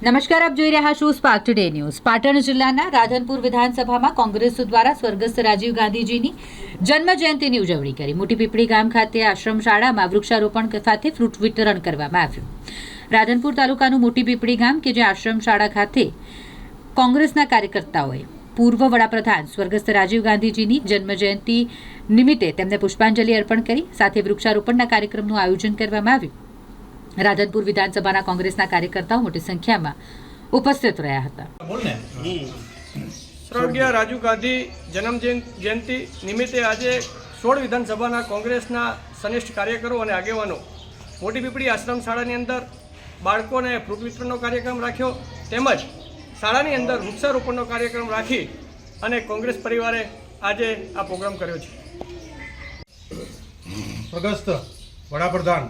નમસ્કાર, આપ જોઈ રહ્યા છો સ્પાર્ક ટુડે ન્યૂઝ। પાટણ જિલ્લાના રાધનપુર વિધાનસભામાં કોંગ્રેસ દ્વારા સ્વર્ગસ્થ રાજીવ ગાંધીજીની જન્મ જયંતિની ઉજવણી કરી। મોટી પીપળી ગામ ખાતે આશ્રમ શાળામાં વૃક્ષારોપણ સાથે ફ્રૂટ વિતરણ કરવામાં આવ્યું। રાધનપુર તાલુકાનું મોટી પીપળી ગામ કે જે આશ્રમ શાળા ખાતે કોંગ્રેસના કાર્યકર્તાઓએ પૂર્વ વડાપ્રધાન સ્વર્ગસ્થ રાજીવ ગાંધીજીની જન્મ જયંતિ નિમિત્તે તેમને પુષ્પાંજલિ અર્પણ કરી સાથે વૃક્ષારોપણના કાર્યક્રમનું આયોજન કરવામાં આવ્યું। રાધનપુર વિધાનસભાના કોંગ્રેસના કાર્યકર્તાઓ મોટી સંખ્યામાં ઉપસ્થિત રહ્યા હતા। સ્વર્ગીય રાજીવ ગાંધી જન્મ જયંતિ નિમિત્તે આજે 16 વિધાનસભાના કોંગ્રેસના સનિષ્ઠ કાર્યકરો અને આગેવાનો મોટી પીપળી આશ્રમ શાળાની અંદર બાળકોને ફ્રૂટ વિતરણનો કાર્યક્રમ રાખ્યો, તેમજ શાળાની અંદર વૃક્ષારોપણનો કાર્યક્રમ રાખી અને કોંગ્રેસ પરિવારે આજે આ પ્રોગ્રામ કર્યો છે। સ્વર્ગસ્થ વડાપ્રધાન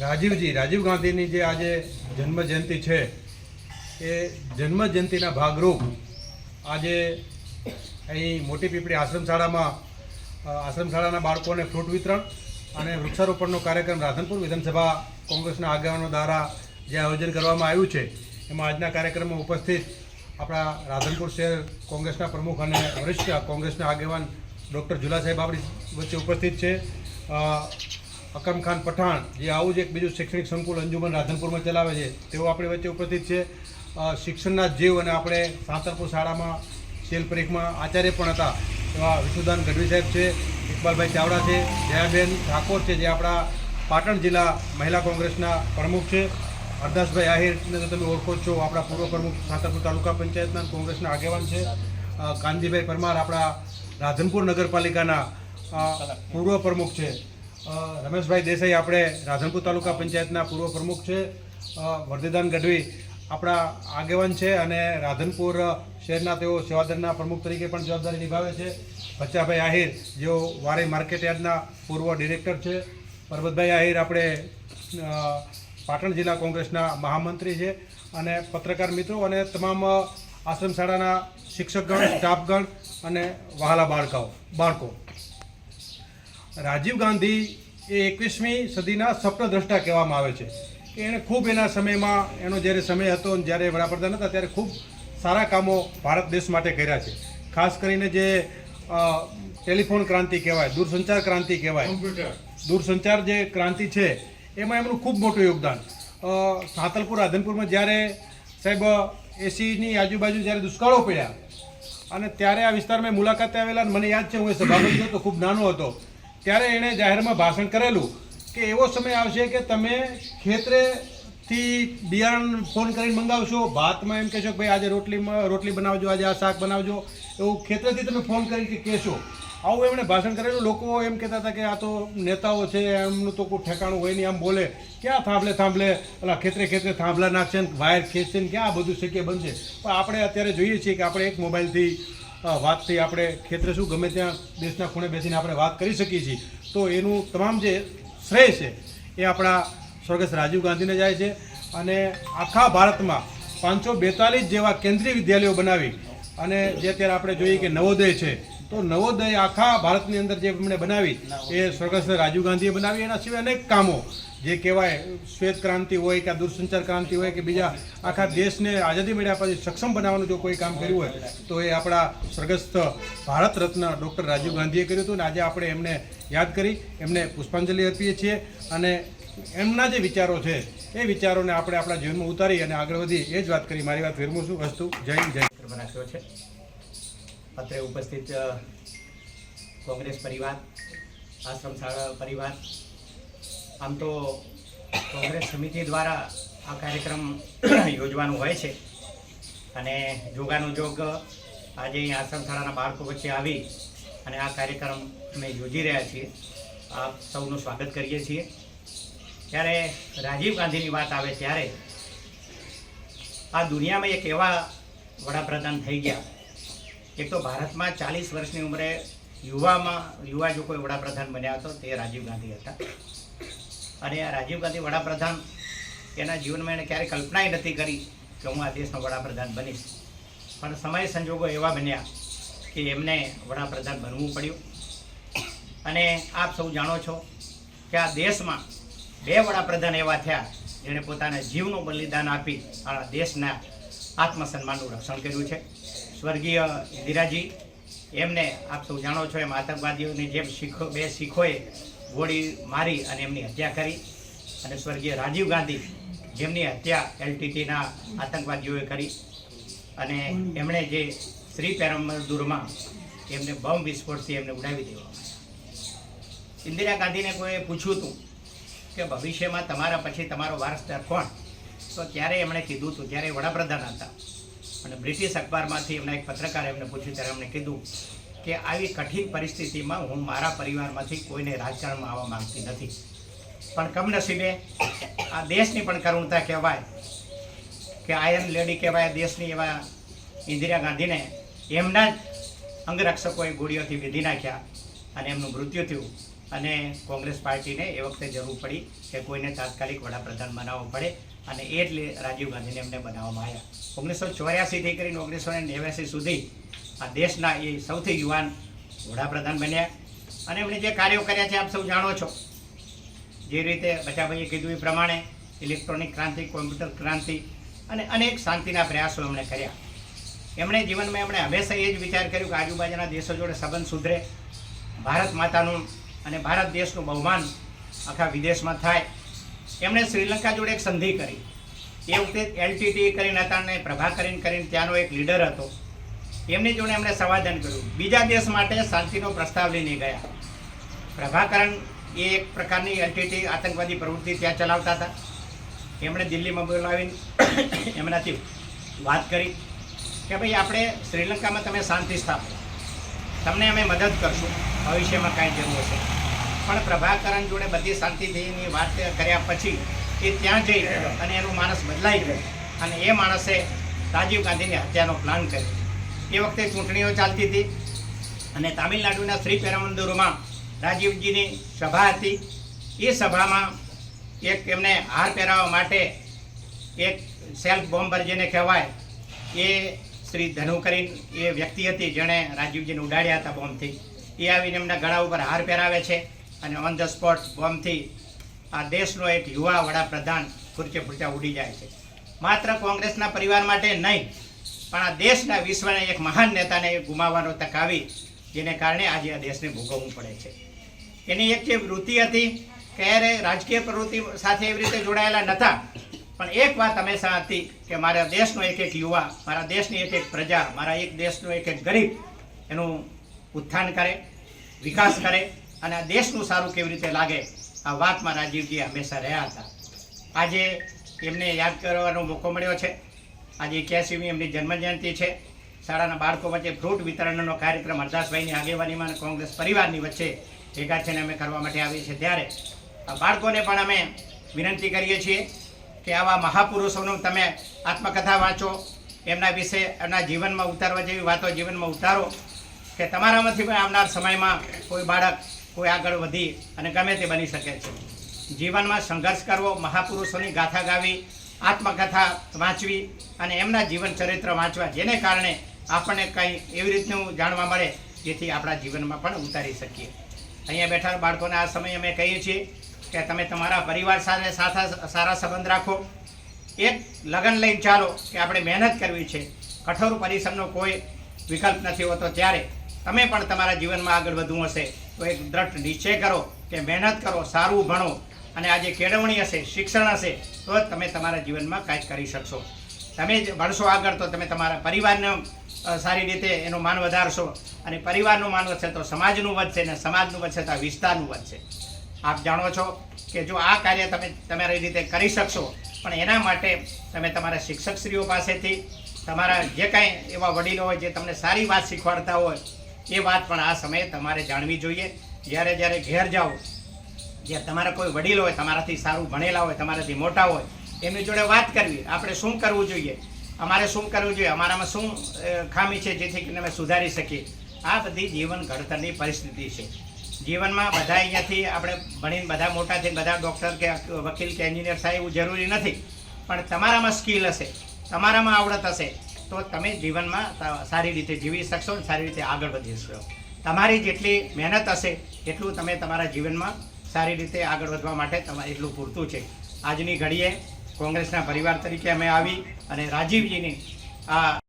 રાજીવ ગાંધીની જે આજે જન્મ જયંતિ છે એ જન્મ જયંતિના ભાગરૂપ આજે અહીં મોટી પીપળી આશ્રમ શાળાના બાળકોને ફ્રૂટ વિતરણ અને વૃક્ષારોપણનો કાર્યક્રમ રાધનપુર વિધાનસભા કોંગ્રેસના આગેવાનો દ્વારા જે આયોજન કરવામાં આવ્યું છે એમાં આજના કાર્યક્રમમાં ઉપસ્થિત આપણા રાધનપુર શહેર કોંગ્રેસના પ્રમુખ અને વરિષ્ઠ કોંગ્રેસના આગેવાન ડૉક્ટર ઝુલા સાહેબ આપણી વચ્ચે ઉપસ્થિત છે। અકરમ ખાન પઠાણ જે આવું જ એક બીજું શૈક્ષણિક સંકુલ અંજુમન રાધનપુરમાં ચલાવે છે તેઓ આપણી વચ્ચે ઉપસ્થિત છે। શિક્ષણના જીવ અને આપણે સાંતરપુર શાળામાં શેલ પરીખમાં આચાર્ય પણ હતા એવા વિશુદાન ગઢવી સાહેબ છે, ઇકબાલભાઈ ચાવડા છે, જયાબેન ઠાકોર છે જે આપણા પાટણ જિલ્લા મહિલા કોંગ્રેસના પ્રમુખ છે, હરદાસભાઈ આહિરને તો તમે ઓળખો છો, આપણા પૂર્વ પ્રમુખ સાંતરપુર તાલુકા પંચાયતના કોંગ્રેસના આગેવાન છે, કાનજીભાઈ પરમાર આપણા રાધનપુર નગરપાલિકાના પૂર્વ પ્રમુખ છે, રમેશભાઈ દેસાઈ આપણે રાધનપુર તાલુકા પંચાયતના પૂર્વ પ્રમુખ છે, વર્ધીદાન ગઢવી આપણા આગેવાન છે અને રાધનપુર શહેરના તેઓ સેવાદળના પ્રમુખ તરીકે પણ જવાબદારી નિભાવે છે, બચ્ચાભાઈ આહિર જેઓ વારી માર્કેટ યાર્ડના પૂર્વ ડિરેક્ટર છે, પરબતભાઈ આહિર આપણે પાટણ જિલ્લા કોંગ્રેસના મહામંત્રી છે અને પત્રકાર મિત્રો અને તમામ આશ્રમ શાળાના શિક્ષકગણ, સ્ટાફગણ અને વહાલા બાળકો। રાજીવ ગાંધી એ 21મી સદીના સ્વપ્નદ્રષ્ટા કહેવામાં આવે છે કે એણે ખૂબ એના સમયમાં એનો જ્યારે સમય હતો જ્યારે વડાપ્રધાન હતા ત્યારે ખૂબ સારા કામો ભારત દેશ માટે કર્યા છે। ખાસ કરીને જે ટેલિફોન ક્રાંતિ કહેવાય, દૂરસંચાર ક્રાંતિ કહેવાય, દૂરસંચાર જે ક્રાંતિ છે એમાં એમનું ખૂબ મોટું યોગદાન। સાંતલપુર રાધનપુરમાં જ્યારે સાહેબ 80ની આજુબાજુ જ્યારે દુષ્કાળો પડ્યા અને ત્યારે આ વિસ્તારમાં મુલાકાતે આવેલા, મને યાદ છે હું એ સભામાં હતો, ખૂબ નાનો હતો, ત્યારે એણે જાહેરમાં ભાષણ કરેલું કે એવો સમય આવશે કે તમે ખેતરેથી બિયારણ ફોન કરીને મંગાવશો, ભાતમાં એમ કહેશો કે ભાઈ આજે રોટલી બનાવજો, આજે આ શાક બનાવજો, એવું ખેતરેથી તમે ફોન કરીને કહેશો। આવું એમણે ભાષણ કરેલું। લોકો એમ કહેતા હતા કે આ તો નેતાઓ છે, એમનું તો કોઈ ઠેકાણું હોય નહીં, આમ બોલે ક્યાં થાંભલે ઓલા ખેતરે થાંભલા નાખશે ને વાયર ખેંચશે ને ક્યાં આ બધું શક્ય બનશે। પણ આપણે અત્યારે જોઈએ છીએ કે આપણે એક મોબાઈલથી વાતથી આપણે ખેતરે શું ગમે ત્યાં દેશના ખૂણે બેસીને આપણે વાત કરી શકીએ છીએ। તો એનું તમામ જે શ્રેય છે એ આપણા સ્વર્ગસ્થ રાજીવ ગાંધીને જાય છે અને આખા ભારતમાં 542 જેવા કેન્દ્રીય વિદ્યાલયો બનાવી અને જે અત્યારે આપણે જોઈએ કે નવોદય છે, તો નવોદય આખા ભારતની અંદર જે એમણે બનાવી એ સ્વર્ગસ્થ રાજીવ ગાંધીએ બનાવી। એના સિવાય અનેક કામો જે કહેવાય શ્વેત ક્રાંતિ હોય કે દૂરસંચાર ક્રાંતિ હોય કે બીજા આખા દેશને આઝાદી મળ્યા પછી સક્ષમ બનાવવાનું જો કોઈ કામ કર્યું હોય તો એ આપણા સ્વર્ગસ્થ ભારત રત્ન ડૉક્ટર રાજીવ ગાંધીએ કર્યું હતું। અને આજે આપણે એમને યાદ કરી એમને પુષ્પાંજલિ અર્પીએ છીએ અને એમના જે વિચારો છે એ વિચારોને આપણે આપણા જીવનમાં ઉતારી અને આગળ વધી એ જ વાત કરી મારી વાત વિરમું છું। વસ્તુ જય બનાવ્યો છે। અત્રે ઉપસ્થિત કોંગ્રેસ પરિવાર, આશ્રમ શાળા પરિવાર, આમ તો કોંગ્રેસ સમિતિ દ્વારા આ કાર્યક્રમ યોજવાનું હોય છે અને જોગાનુજોગ આજે અહીં આશ્રમ શાળાના બાળકો વચ્ચે આવી અને આ કાર્યક્રમ અમે યોજી રહ્યા છીએ। આપ સૌનું સ્વાગત કરીએ છીએ। ત્યારે રાજીવ ગાંધીની વાત આવે ત્યારે આ દુનિયામાં એક એવા વડાપ્રધાન થઈ ગયા, એક તો ભારતમાં 40 વર્ષની ઉંમરે યુવા જો કોઈ વડાપ્રધાન બન્યા હતો તે રાજીવ ગાંધી હતા અને આ રાજીવ ગાંધી વડાપ્રધાન એના જીવનમાં એણે ક્યારેય કલ્પના નથી કરી કે હું આ દેશનો વડાપ્રધાન બનીશ, પણ સમય સંજોગો એવા બન્યા કે એમને વડાપ્રધાન બનવું પડ્યું। અને આપ સૌ જાણો છો કે આ દેશમાં 2 વડાપ્રધાન એવા થયા જેણે પોતાના જીવનું બલિદાન આપી આ દેશના આત્મસન્માનનું રક્ષણ કર્યું છે. સ્વર્ગીય ઇન્દિરાજી, એમને આપ સૌ જાણો છો એમ આતંકવાદીઓની જેમ બે શીખોએ ગોળી મારી અને એમની હત્યા કરી, અને સ્વર્ગીય રાજીવ ગાંધી જેમની હત્યા એલટીટીના આતંકવાદીઓએ કરી, અને એમણે જે શ્રીપેરમ્બદુરમાં એમને બોમ્બ વિસ્ફોટથી એમને ઉડાવી દેવામાં આવ્યા. ઇન્દિરા ગાંધીને કોઈએ પૂછ્યું હતું કે ભવિષ્યમાં તમારા પછી તમારો વારસદાર કોણ, તો ત્યારે એમણે કીધું હતું, જ્યારે વડાપ્રધાન હતા અને બ્રિટિશ અખબારમાંથી એમના એક પત્રકારે એમને પૂછ્યું ત્યારે એમણે કીધું કે આવી કઠિન પરિસ્થિતિમાં હું મારા પરિવારમાંથી કોઈને રાજકારણમાં આવવા માંગતી નથી, પણ કમનસીબે આ દેશની પણ કરુણતા કહેવાય કે આયર્ન લેડી કહેવાય દેશની, એવા ઇન્દિરા ગાંધીને એમના જ અંગરક્ષકોએ ગોળીઓથી વિધી નાખ્યા અને એમનું મૃત્યુ થયું. અને કોંગ્રેસ પાર્ટીને એ વખતે જરૂર પડી કે કોઈને તાત્કાલિક વડાપ્રધાન બનાવવો પડે, અને એટલે રાજીવ ગાંધીને એમને બનાવવામાં આવ્યા. 1984થી કરીને 1989 સુધી આ દેશના એ સૌથી યુવાન વડાપ્રધાન બન્યા, અને એમણે જે કાર્યો કર્યા છે આપ સૌ જાણો છો. જે રીતે બચાભાઈએ કીધું એ પ્રમાણે ઇલેક્ટ્રોનિક ક્રાંતિ, કોમ્પ્યુટર ક્રાંતિ અને અનેક શાંતિના પ્રયાસો એમણે કર્યા. એમણે જીવનમાં એમણે હંમેશા એ જ વિચાર કર્યો કે આજુબાજુના દેશો જોડે સંબંધ સુધરે, ભારત માતાનું અને ભારત દેશનું બહુમાન આખા વિદેશમાં થાય. એમણે શ્રીલંકા જોડે એક સંધિ કરી. એ વખતે એલટીટી કરીને હતા અને પ્રભાકરીન કરીને ત્યાંનો એક લીડર હતો, એમની જોડે એમણે સમાધાન કર્યું. બીજા દેશ માટે શાંતિનો પ્રસ્તાવ લઈને ગયા. પ્રભાકરન એ એક પ્રકારની એલટીટી આતંકવાદી પ્રવૃત્તિ ત્યાં ચલાવતા હતા. એમણે દિલ્હીમાં બોલાવીને એમનાથી વાત કરી કે ભાઈ આપણે શ્રીલંકામાં તમે શાંતિ સ્થાપો, તમને અમે મદદ કરશું ભવિષ્યમાં કાંઈ જરૂર હશે. પણ પ્રભાકરન જોડે બધી શાંતિની વાત કર્યા પછી એ ત્યાં જઈ અને એનું માણસ બદલાઈ ગયું, અને એ માણસે રાજીવ ગાંધીની હત્યાનો પ્લાન કર્યો. એ વખતે ચૂંટણીઓ ચાલતી હતી અને તામિલનાડુના શ્રીપેરમ્બદુરમાં રાજીવજીની સભા હતી. એ સભામાં એક એમને હાર પહેરાવવા માટે એક સેલ્ફ બોમ્બર જેને કહેવાય એ શ્રી ધનુ કરીને એ વ્યક્તિ હતી જેણે રાજીવજીને ઉડાડ્યા હતા બોમ્બથી. એ આવીને એમના ગળા ઉપર હાર પહેરાવે છે અને ઓન ધ સ્પોટ બોમ્બથી આ દેશનો એક યુવા વડાપ્રધાન ફૂરચે ફૂરચા ઉડી જાય છે. માત્ર કોંગ્રેસના પરિવાર માટે નહીં, પણ આ દેશના વિશ્વના એક મહાન નેતાને ગુમાવવાનો તક આવી, જેને કારણે આજે આ દેશને ભોગવવું પડે છે. એની એક જે વૃત્તિ હતી કે એ રાજકીય પ્રવૃત્તિ સાથે એવી રીતે જોડાયેલા નહોતા, પણ એક વાત હંમેશા હતી કે મારા દેશનો એક એક યુવા, મારા દેશની એક એક પ્રજા, મારા એક દેશનો એક એક ગરીબ એનું ઉત્થાન કરે, વિકાસ કરે, અને આ દેશનું સારું કેવી રીતે લાગે, આ વાતમાં રાજીવજી હંમેશા રહ્યા હતા. આજે એમને યાદ કરવાનો મોકો મળ્યો છે. આજે 81મી એમની જન્મજયંતિ છે. શાળાના બાળકો વચ્ચે ફ્રૂટ વિતરણનો કાર્યક્રમ હરદાસભાઈની આગેવાનીમાં અને કોંગ્રેસ પરિવારની વચ્ચે ભેગા થઈને અમે કરવા માટે આવીએ છીએ. ત્યારે આ બાળકોને પણ અમે વિનંતી કરીએ છીએ કે આવા મહાપુરુષોનું તમે આત્મકથા વાંચો, એમના વિશે એમના જીવનમાં ઉતારવા જેવી વાતો જીવનમાં ઉતારો, કે તમારામાંથી પણ આવનાર સમયમાં કોઈ બાળક કોઈ આગળ વધી અને ગમે તે બની શકે છે. જીવનમાં સંઘર્ષ કરવો, મહાપુરુષોની ગાથા ગાવી, આત્મકથા વાંચવી અને એમના જીવન ચરિત્ર વાંચવા, જેને કારણે આપણને કંઈ એવી રીતનું જાણવા મળે જેથી આપણા જીવનમાં પણ ઉતારી શકીએ. અહીંયા બેઠા બાળકોને આ સમયે અમે કહીએ છીએ કે તમે તમારા પરિવાર સાથે સારા સંબંધ રાખો, એક લગન લઈને ચાલો કે આપણે મહેનત કરવી છે, કઠોર પરિશ્રમનો કોઈ વિકલ્પ નથી હોતો. ત્યારે તમે પણ તમારા જીવનમાં આગળ વધવું હશે તો એક દ્રઢ નિશ્ચય કરો કે મહેનત કરો, સારું ભણો, અને આજે કેળવણી હશે, શિક્ષણ હશે તો જ તમે તમારા જીવનમાં કાંઈક કરી શકશો. તમે જ ભણશો આગળ તો તમે તમારા પરિવારને સારી રીતે એનું માન વધારશો, અને પરિવારનું માન વધશે તો સમાજનું વધશે, અને સમાજનું વધશે તો વિસ્તારનું વધશે. આપ જાણો છો કે જો આ કાર્ય તમે તમારી રીતે કરી શકશો, પણ એના માટે તમે તમારા શિક્ષકશ્રીઓ પાસેથી, તમારા જે કાંઈ એવા વડીલો હોય જે તમને સારી વાત શીખવાડતા હોય એ વાત પણ આ સમયે તમારે જાણવી જોઈએ. જ્યારે જ્યારે ઘેર જાઓ, જે તમારા કોઈ વડીલ હોય, તમારાથી સારું ભણેલા હોય, તમારાથી મોટા હોય, એમની જોડે વાત કરવી. આપણે શું કરવું જોઈએ, અમારે શું કરવું જોઈએ, અમારામાં શું ખામી છે જેથી કરીને અમે સુધારી શકીએ. આ બધી જીવન ઘડતરની પરિસ્થિતિ છે. જીવનમાં બધા અહીંયાથી આપણે ભણીને બધા મોટા થઈને બધા ડૉક્ટર કે વકીલ કે એન્જિનિયર થાય એવું જરૂરી નથી, પણ તમારામાં સ્કિલ હશે, તમારામાં આવડત હશે તો તમે જીવનમાં સારી રીતે જીવી શકશો અને સારી રીતે આગળ વધી શકશો. તમારી જેટલી મહેનત હશે એટલું તમે તમારા જીવનમાં સારી રીતે આગળ વધવા માટે તમારે એટલું પૂરતું છે. આજની ઘડીએ કોંગ્રેસના પરિવાર તરીકે અમે આવી અને રાજીવજીની આ